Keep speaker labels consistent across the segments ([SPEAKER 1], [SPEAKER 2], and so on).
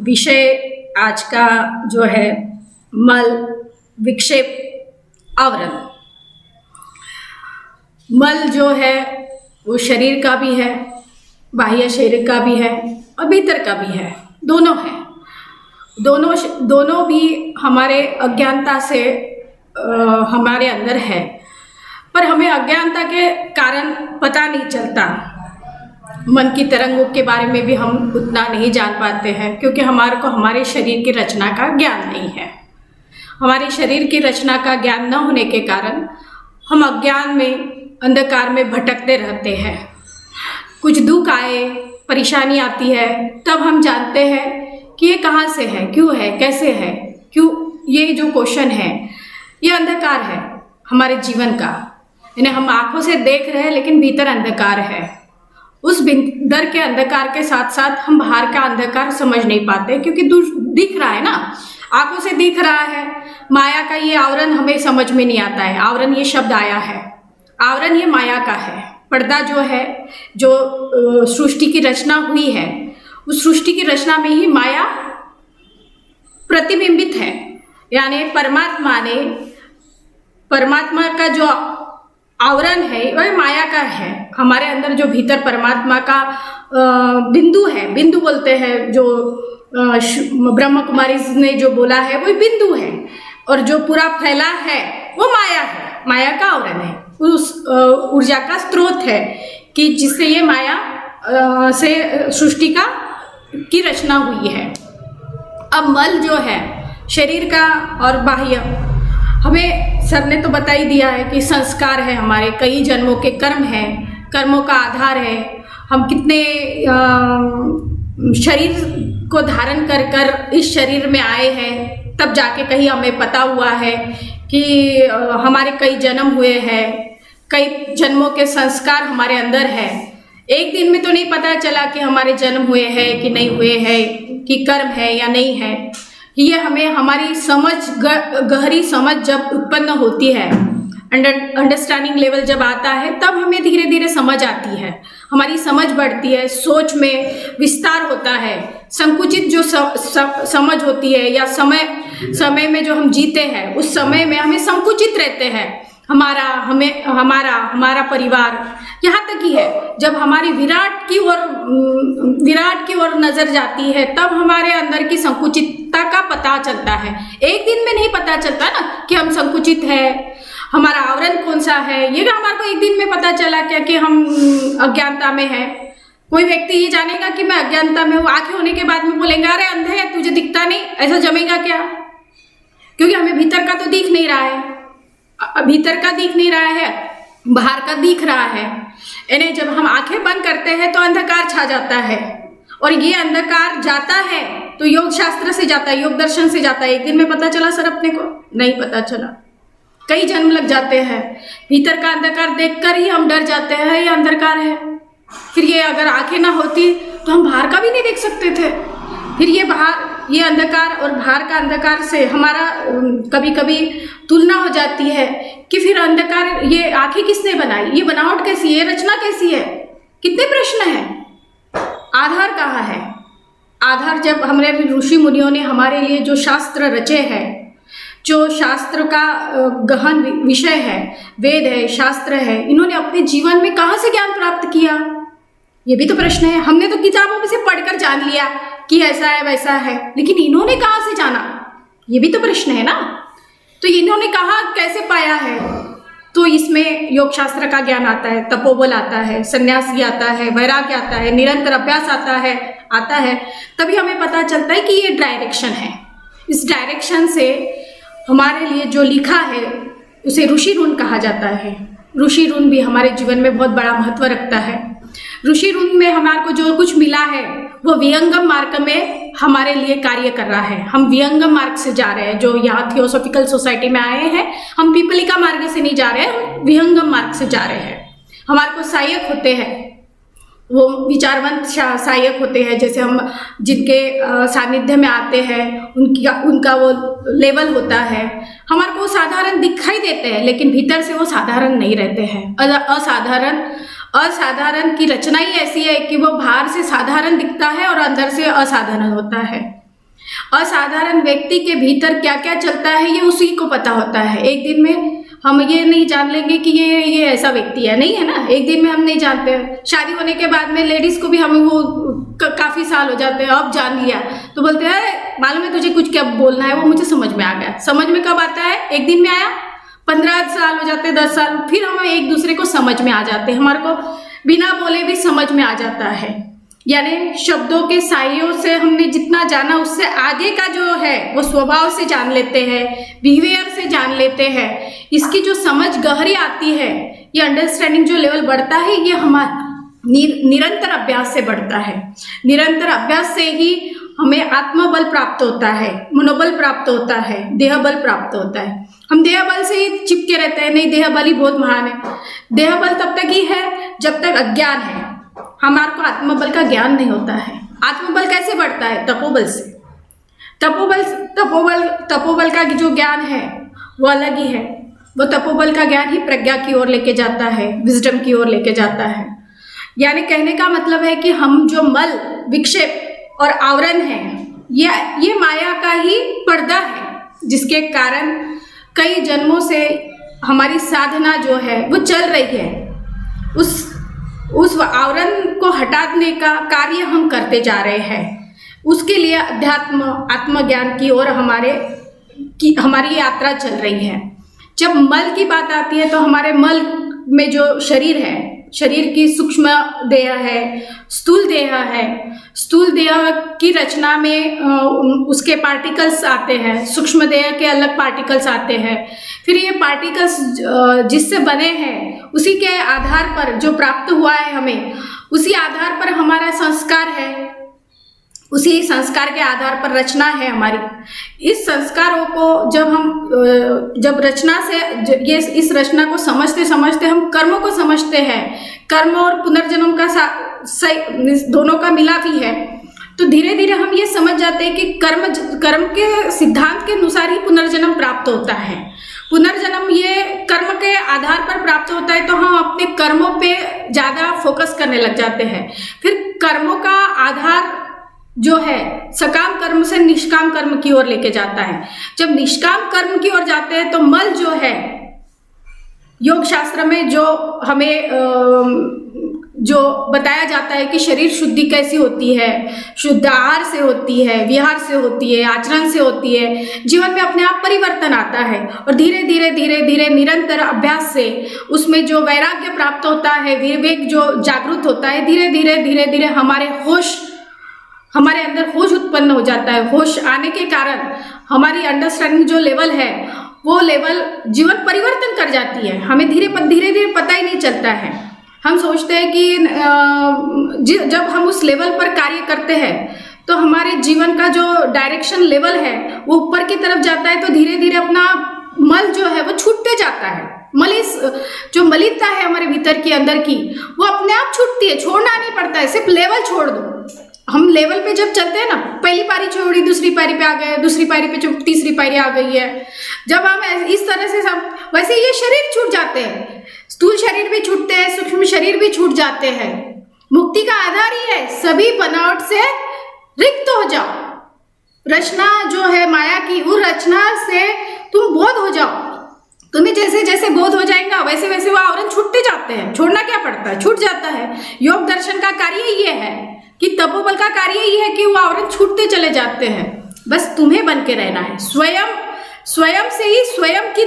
[SPEAKER 1] विषय आज का जो है मल, विक्षेप, आवरण। मल जो है वो शरीर का भी है, बाह्य शरीर का भी है और भीतर का भी है, दोनों है। दोनों भी हमारे अज्ञानता से हमारे अंदर है, पर हमें अज्ञानता के कारण पता नहीं चलता। मन की तरंगों के बारे में भी हम उतना नहीं जान पाते हैं, क्योंकि हमारे को हमारे शरीर की रचना का ज्ञान नहीं है। हमारे शरीर की रचना का ज्ञान न होने के कारण हम अज्ञान में, अंधकार में भटकते रहते हैं। कुछ दुख आए, परेशानी आती है, तब हम जानते हैं कि ये कहाँ से है, क्यों है, कैसे है, क्यों। ये जो क्वेश्चन है ये अंधकार है हमारे जीवन का। यानी हम आंखों से देख रहे हैं लेकिन भीतर अंधकार है। उस भीतर के अंधकार के साथ साथ हम बाहर का अंधकार समझ नहीं पाते, क्योंकि दिख रहा है ना, आंखों से दिख रहा है। माया का ये आवरण हमें समझ में नहीं आता है। आवरण ये शब्द आया है, आवरण ये माया का है। पर्दा जो है, जो सृष्टि की रचना हुई है, उस सृष्टि की रचना में ही माया प्रतिबिंबित है। यानी परमात्मा का जो आवरण है वह माया का है। हमारे अंदर जो भीतर परमात्मा का बिंदु है, बिंदु बोलते हैं, जो ब्रह्म कुमारी ने जो बोला है वो बिंदु है, और जो पूरा फैला है वो माया है, माया का आवरण है, उस ऊर्जा का स्रोत है कि जिससे ये माया से सृष्टि की रचना हुई है। अब मल जो है शरीर का और बाह्य, हमें सर ने तो बता ही दिया है कि संस्कार है, हमारे कई जन्मों के कर्म हैं, कर्मों का आधार है। हम कितने शरीर को धारण कर कर इस शरीर में आए हैं, तब जाके कहीं हमें पता हुआ है कि हमारे कई जन्म हुए हैं, कई जन्मों के संस्कार हमारे अंदर है। एक दिन में तो नहीं पता चला कि हमारे जन्म हुए हैं कि नहीं हुए हैं, कि कर्म है या नहीं है। ये हमें हमारी समझ, गहरी समझ जब उत्पन्न होती है, अंडरस्टैंडिंग लेवल जब आता है, तब हमें धीरे धीरे समझ आती है, हमारी समझ बढ़ती है, सोच में विस्तार होता है। संकुचित जो समझ होती है, या समय में जो हम जीते हैं, उस समय में हमें संकुचित रहते हैं। हमारा परिवार, यहाँ तक ही है। जब हमारी विराट की ओर नजर जाती है, तब हमारे अंदर की संकुचितता का पता चलता है। एक दिन में नहीं पता चलता ना कि हम संकुचित है, हमारा आवरण कौन सा है। ये हमारे को एक दिन में पता चला क्या कि हम अज्ञानता में है। कोई व्यक्ति ये जानेगा कि मैं अज्ञानता में हूँ, आंखें होने के बाद में बोलेंगे अरे अंधे है, तुझे दिखता नहीं, ऐसा जमेगा क्या? क्योंकि हमें भीतर का तो दिख नहीं रहा है, भीतर का दिख नहीं रहा है, बाहर का दिख रहा है। यानी जब हम आंखें बंद करते हैं तो अंधकार छा जाता है, और ये अंधकार जाता है तो योग शास्त्र से जाता है, योग दर्शन से जाता है। एक दिन में पता चला सर अपने को? नहीं पता चला, कई जन्म लग जाते हैं। भीतर का अंधकार देखकर ही हम डर जाते हैं, ये अंधकार है। फिर ये अगर आंखें ना होती तो हम बाहर का भी नहीं देख सकते थे। फिर ये अंधकार और बाहर का अंधकार से हमारा कभी कभी तुलना हो जाती है कि फिर अंधकार, ये आंखें किसने बनाई, ये बनावट कैसी, ये रचना कैसी है? कितने प्रश्न हैं। आधार कहाँ है? आधार जब हमारे ऋषि मुनियों ने हमारे लिए जो शास्त्र रचे हैं, जो शास्त्र का गहन विषय है, वेद है, शास्त्र है, इन्होंने अपने जीवन में कहाँ से ज्ञान प्राप्त किया? ये भी तो प्रश्न है। हमने तो किताबों में से पढ़कर जान लिया कि ऐसा है वैसा है, लेकिन इन्होंने कहाँ से जाना? ये भी तो प्रश्न है ना। तो इन्होंने कहाँ कैसे पाया है? तो इसमें योग शास्त्र का ज्ञान आता है, तपोबल आता है, सन्यासी आता है, वैराग्य आता है, निरंतर अभ्यास आता है। तभी हमें पता चलता है कि ये डायरेक्शन है। इस डायरेक्शन से हमारे लिए जो लिखा है उसे ऋषि ऋण कहा जाता है। ऋषि ऋण भी हमारे जीवन में बहुत बड़ा महत्व रखता है। ऋषि ऋण में हमारे को जो कुछ मिला है वो विहंगम मार्ग में हमारे लिए कार्य कर रहा है। हम विहंगम मार्ग से जा रहे हैं, जो यहाँ थियोसॉफिकल सोसाइटी में आए हैं। हम पिपलिका मार्ग से नहीं जा रहे हैं, हम विहंगम मार्ग से जा रहे हैं। हमारे को सहायक होते हैं, वो विचारवंत सहायक होते हैं। जैसे हम जिनके सानिध्य में आते हैं उनका वो लेवल होता है। हमारे को साधारण दिखाई देते हैं, लेकिन भीतर से वो साधारण नहीं रहते हैं, असाधारण असाधारण की रचना ही ऐसी है कि वो बाहर से साधारण दिखता है और अंदर से असाधारण होता है। असाधारण व्यक्ति के भीतर क्या क्या चलता है ये उसी को पता होता है। एक दिन में हम ये नहीं जान लेंगे कि ये ऐसा व्यक्ति है, नहीं है ना, एक दिन में हम नहीं जानते। शादी होने के बाद में लेडीज को भी हमें वो काफी साल हो जाते हैं, अब जान लिया तो बोलते हैं अरे मालूम है तुझे कुछ क्या बोलना है, वो मुझे समझ में आ गया। समझ में कब आता है? एक दिन में आया, 15 साल हो जाते हैं, 10 साल, फिर हम एक दूसरे को समझ में आ जाते हैं, हमारे को बिना बोले भी समझ में आ जाता है। यानी शब्दों के साइयों से हमने जितना जाना उससे आगे का जो है वो स्वभाव से जान लेते हैं, बिहेवियर से जान लेते हैं। इसकी जो समझ गहरी आती है, ये अंडरस्टैंडिंग जो लेवल बढ़ता है, ये हमारा निरंतर अभ्यास से बढ़ता है। निरंतर अभ्यास से ही हमें आत्मबल प्राप्त होता है, मनोबल प्राप्त होता है, देह बल प्राप्त होता है। हम देह बल से ही चिपके रहते हैं, नहीं देह बल ही बहुत महान है। देह बल तब तक ही है जब तक अज्ञान है, हमारे को आत्मबल का ज्ञान नहीं होता है। आत्मबल कैसे बढ़ता है? तपोबल से। तपोबल का जो ज्ञान है वो अलग ही है। वो तपोबल का ज्ञान ही प्रज्ञा की ओर लेके जाता है, विजडम की ओर लेके जाता है। यानी कहने का मतलब है कि हम जो मल, विक्षेप और आवरण है, ये माया का ही पर्दा है, जिसके कारण कई जन्मों से हमारी साधना जो है वो चल रही है। उस आवरण को हटाने का कार्य हम करते जा रहे हैं। उसके लिए अध्यात्म, आत्मज्ञान की ओर हमारी यात्रा चल रही है। जब मल की बात आती है तो हमारे मल में जो शरीर है, शरीर की सूक्ष्म देह है, स्थूल देह है। स्थूल देह की रचना में उसके पार्टिकल्स आते हैं, सूक्ष्म देह के अलग पार्टिकल्स आते हैं। फिर ये पार्टिकल्स जिससे बने हैं उसी के आधार पर जो प्राप्त हुआ है हमें, उसी आधार पर हमारा संस्कार है, उसी संस्कार के आधार पर रचना है हमारी। इस संस्कारों को जब रचना से इस रचना को समझते समझते हम कर्मों को समझते हैं, कर्म और पुनर्जन्म का दोनों का मिलाप ही है, तो धीरे धीरे हम ये समझ जाते हैं कि कर्म के सिद्धांत के अनुसार ही पुनर्जन्म प्राप्त होता है। पुनर्जन्म ये कर्म के आधार पर प्राप्त होता है, तो हम अपने कर्मों पे ज़्यादा फोकस करने लग जाते हैं। फिर कर्मों का आधार जो है सकाम कर्म से निष्काम कर्म की ओर लेके जाता है। जब निष्काम कर्म की ओर जाते हैं तो मल जो है, योग शास्त्र में जो हमें जो बताया जाता है कि शरीर शुद्धि कैसी होती है, शुद्ध आहार से होती है, विहार से होती है, आचरण से होती है, जीवन में अपने आप परिवर्तन आता है। और धीरे धीरे धीरे धीरे निरंतर अभ्यास से उसमें जो वैराग्य प्राप्त होता है, विवेक जो जागृत होता है, धीरे धीरे हमारे अंदर होश उत्पन्न हो जाता है। होश आने के कारण हमारी अंडरस्टैंडिंग जो लेवल है वो लेवल जीवन परिवर्तन कर जाती है। हमें धीरे धीरे पता ही नहीं चलता है। हम सोचते हैं कि जब हम उस लेवल पर कार्य करते हैं तो हमारे जीवन का जो डायरेक्शन लेवल है वो ऊपर की तरफ जाता है, तो धीरे धीरे अपना मल जो है वो छूटते जाता है। जो मलिनता है हमारे भीतर की, अंदर की, वो अपने आप छूटती है, छोड़ना नहीं पड़ता है, सिर्फ लेवल छोड़ दो। हम लेवल पे जब चलते हैं ना, पहली पारी छोड़ी, दूसरी पारी पे आ गए, दूसरी पारी पे तीसरी पारी आ गई है। जब हम इस तरह से सब, वैसे ये शरीर छूट जाते हैं, स्थूल शरीर भी छूटते हैं, सूक्ष्म शरीर भी छूट जाते हैं। मुक्ति का आधार ही है सभी बनावट से रिक्त हो जाओ। रचना जो है माया की, वो रचना से तुम बोध हो जाओ। तुम्हें जैसे जैसे बोध हो जाएगा वैसे वैसे वो आवरण छूटते जाते हैं। छोड़ना क्या पड़ता है, छूट जाता है। योग दर्शन का कार्य ये है कि तपोबल का कार्य ही है कि वो आवरण छूटते चले जाते हैं। बस तुम्हें बन के रहना है। स्वयं से ही स्वयं की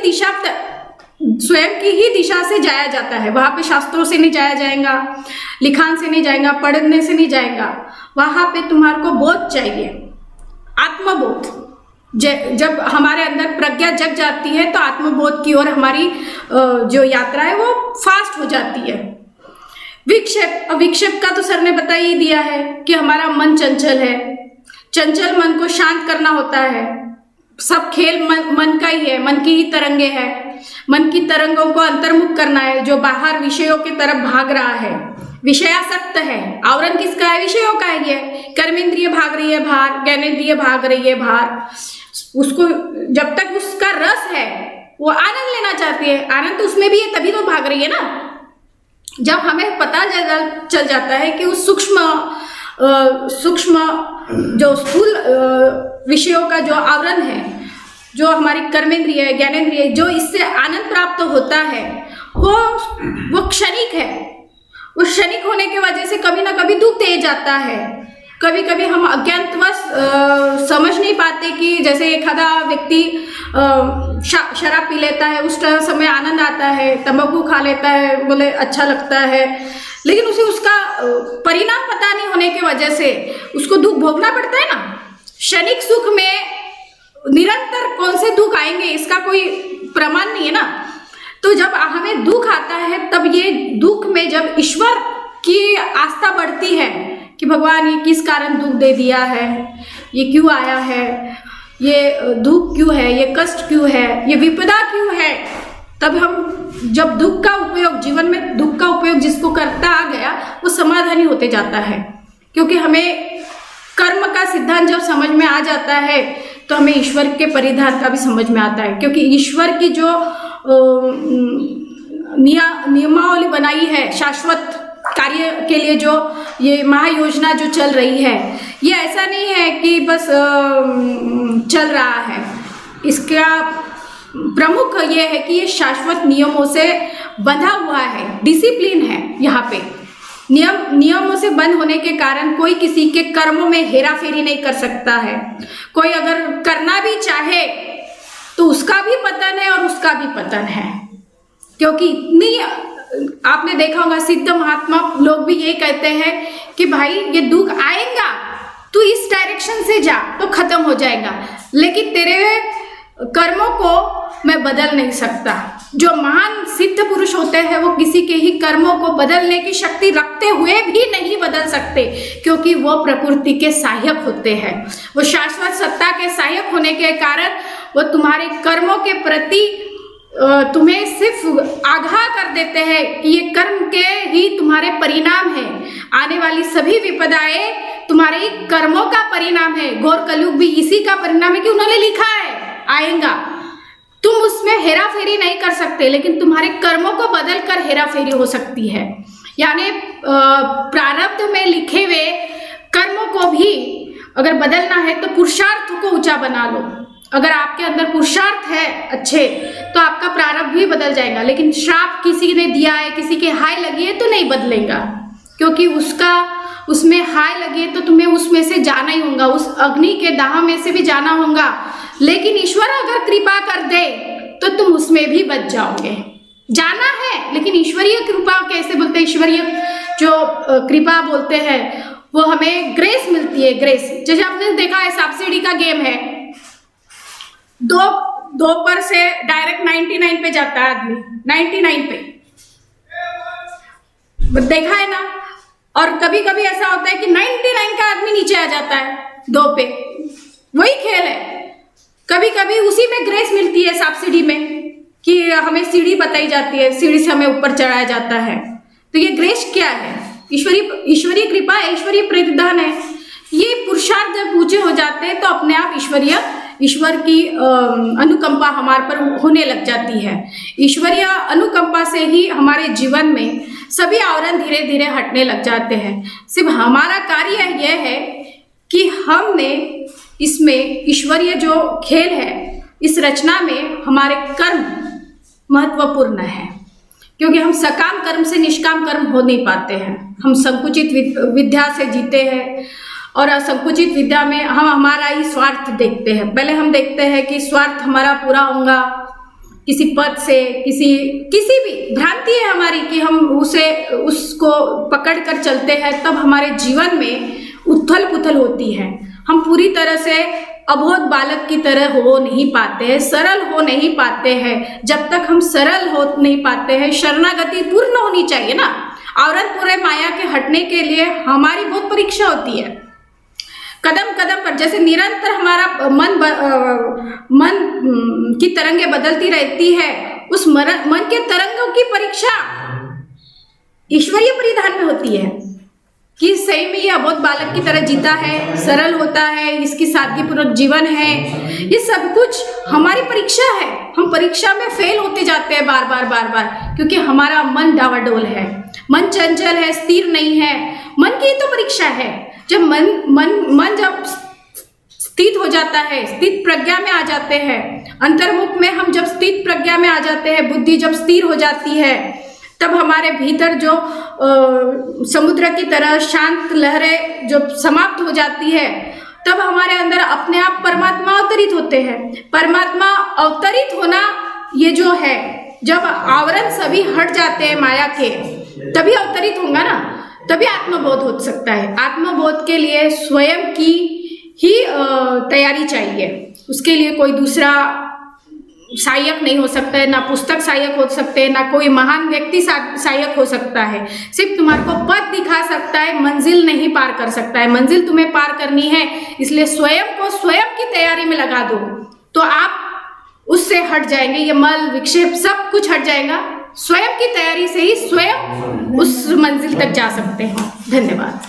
[SPEAKER 1] ही दिशा से जाया जाता है। वहां पे शास्त्रों से नहीं जाया जाएगा, लिखान से नहीं जाएगा, पढ़ने से नहीं जाएगा। वहां पे तुम्हारे को बोध चाहिए, आत्मबोध। जब हमारे अंदर प्रज्ञा जग जाती है तो आत्मबोध की ओर हमारी जो यात्रा है वो फास्ट हो जाती है। विक्षेप का तो सर ने बता ही दिया है कि हमारा मन चंचल है। चंचल मन को शांत करना होता है। सब खेल मन का ही है, मन की ही तरंगे है। मन की तरंगों को अंतर्मुख करना है। जो बाहर विषयों की तरफ भाग रहा है, विषयासक्त है, आवरण किसका है? विषयों का है। ये कर्मेंद्रिय भाग रही है बाहर, ज्ञानेंद्रिय भाग रही है बाहर। उसको जब तक उसका रस है, वो आनंद लेना चाहती है। आनंद तो उसमें भी है, तभी तो भाग रही है ना। जब हमें पता चल जाता है कि उस सूक्ष्म जो स्थूल विषयों का जो आवरण है, जो हमारी कर्मेंद्रिय ज्ञानेंद्रिय, जो इससे आनंद प्राप्त होता है, वो क्षणिक है। वो क्षणिक होने की वजह से कभी ना कभी दुख दे जाता है। कभी कभी हम अज्ञानवश समझ नहीं पाते कि जैसे एखादा व्यक्ति शराब पी लेता है, उस समय आनंद आता है, तंबाकू खा लेता है, बोले अच्छा लगता है, लेकिन उसे उसका परिणाम पता नहीं होने की वजह से उसको दुख भोगना पड़ता है ना। क्षणिक सुख में निरंतर कौन से दुख आएंगे इसका कोई प्रमाण नहीं है ना। तो जब हमें दुख आता है, तब ये दुख में जब ईश्वर की आस्था बढ़ती है कि भगवान ये किस कारण दुख दे दिया है, ये क्यों आया है, ये दुख क्यों है, ये कष्ट क्यों है, ये विपदा क्यों है, तब हम जब दुख का उपयोग जीवन में दुख का उपयोग जिसको करता आ गया वो समाधानी होते जाता है। क्योंकि हमें कर्म का सिद्धांत जब समझ में आ जाता है तो हमें ईश्वर के परिधान का भी समझ में आता है। क्योंकि ईश्वर की जो नियमावली बनाई है शाश्वत कार्य के लिए, जो ये महायोजना जो चल रही है, ये ऐसा नहीं है कि बस चल रहा है। इसका प्रमुख ये है कि ये शाश्वत नियमों से बंधा हुआ है, डिसिप्लिन है। यहाँ पे नियमों से बंद होने के कारण कोई किसी के कर्मों में हेरा फेरी नहीं कर सकता है। कोई अगर करना भी चाहे तो उसका भी पतन है और उसका भी पतन है। क्योंकि इतनी आपने देखा होगा सिद्ध महात्मा लोग भी ये कहते हैं कि भाई ये दुख आएगा तो इस डायरेक्शन से जा तो खत्म हो जाएगा, लेकिन तेरे कर्मों को मैं बदल नहीं सकता। जो महान सिद्ध पुरुष होते हैं वो किसी के ही कर्मों को बदलने की शक्ति रखते हुए भी नहीं बदल सकते, क्योंकि वो प्रकृति के सहायक होते हैं। वो शाश्वत सत्ता के सहायक होने के कारण वो तुम्हारे कर्मों के प्रति तुम्हें सिर्फ आगाह कर देते हैं कि ये कर्म के ही तुम्हारे परिणाम है। आने वाली सभी विपदाएं तुम्हारे कर्मों का परिणाम है। घोर कलयुग भी इसी का परिणाम है कि उन्होंने लिखा है आएगा। तुम उसमें हेरा फेरी नहीं कर सकते, लेकिन तुम्हारे कर्मों को बदल कर हेरा फेरी हो सकती है। यानी प्रारब्ध में लिखे हुए कर्मों को भी अगर बदलना है तो पुरुषार्थ को ऊंचा बना लो। अगर आपके अंदर पुरुषार्थ है अच्छे तो आपका प्रारब्ध भी बदल जाएगा। लेकिन श्राप किसी ने दिया है, किसी के हाय लगी है तो नहीं बदलेगा, क्योंकि उसमें हाय लगे तो तुम्हें उसमें से जाना ही होगा, उस अग्नि के दाह में से भी जाना होगा। लेकिन ईश्वर अगर कृपा कर दे तो तुम उसमें भी बच जाओगे। जाना है, लेकिन ईश्वरीय कृपा कैसे बोलते हैं, ईश्वरीय जो कृपा बोलते हैं वो हमें ग्रेस मिलती है। ग्रेस जैसे आपने देखा है सब्सिडी का गेम है, दो पर से डायरेक्ट 99 पे जाता है आदमी, 99 पे देखा है ना। और कभी कभी ऐसा होता है कि 99 का आदमी नीचे आ जाता है 2 पे। वही खेल है। कभी कभी उसी में ग्रेस मिलती है सब्सिडी में कि हमें सीढ़ी बताई जाती है, सीढ़ी से हमें ऊपर चढ़ाया जाता है। तो ये ग्रेस क्या है? ईश्वरीय कृपा, ईश्वरीय प्रतिदान है। ये पुरुषार्थ जब ऊंचे हो जाते हैं तो अपने आप ईश्वर की अनुकंपा हमारे पर होने लग जाती है। ईश्वरीय अनुकंपा से ही हमारे जीवन में सभी आवरण धीरे धीरे हटने लग जाते हैं। सिर्फ हमारा कार्य यह है कि हमने इसमें ईश्वरीय जो खेल है, इस रचना में हमारे कर्म महत्वपूर्ण है, क्योंकि हम सकाम कर्म से निष्काम कर्म हो नहीं पाते हैं। हम संकुचित विद्या से जीते हैं और असंकुचित विद्या में हम हमारा ही स्वार्थ देखते हैं। पहले हम देखते हैं कि स्वार्थ हमारा पूरा होगा किसी पद से, किसी भी भ्रांति है हमारी कि हम उसको पकड़ कर चलते हैं, तब हमारे जीवन में उथल पुथल होती है। हम पूरी तरह से अबोध बालक की तरह हो नहीं पाते हैं, सरल हो नहीं पाते हैं। जब तक हम सरल हो नहीं पाते हैं, शरणागति पूर्ण होनी चाहिए ना। आवरण पूरे माया के हटने के लिए हमारी बहुत परीक्षा होती है। कदम कदम पर जैसे निरंतर हमारा मन की तरंगे बदलती रहती है, उस मन के तरंगों की परीक्षा ईश्वरीय परिधान में होती है कि सही में ये अबोध बालक की तरह जीता है, सरल होता है, इसकी सादगीपूर्वक जीवन है। ये सब कुछ हमारी परीक्षा है। हम परीक्षा में फेल होते जाते हैं बार बार, क्योंकि हमारा मन डावाडोल है। मन चंचल है, स्थिर नहीं है। मन की ही तो परीक्षा है। जब मन जब स्थित हो जाता है, स्थित प्रज्ञा में आ जाते हैं, अंतर्मुख में हम जब स्थित प्रज्ञा में आ जाते हैं, बुद्धि जब स्थिर हो जाती है, तब हमारे भीतर जो समुद्र की तरह शांत लहरें जब समाप्त हो जाती है, तब हमारे अंदर अपने आप परमात्मा अवतरित होते हैं। परमात्मा अवतरित होना ये जो है, जब आवरण सभी हट जाते हैं माया के, तभी अवतरित होगा ना, तभी आत्मबोध हो सकता है। आत्मबोध के लिए स्वयं की ही तैयारी चाहिए। उसके लिए कोई दूसरा सहायक नहीं हो सकता है, ना पुस्तक सहायक हो सकते हैं, ना कोई महान व्यक्ति सहायक हो सकता है। सिर्फ तुम्हारे को पथ दिखा सकता है, मंजिल नहीं पार कर सकता है। मंजिल तुम्हें पार करनी है, इसलिए स्वयं को स्वयं की तैयारी में लगा दो, तो आप उससे हट जाएंगे। ये मल विक्षेप सब कुछ हट जाएगा। स्वयं की तैयारी से ही स्वयं उस मंजिल तक जा सकते हैं। धन्यवाद।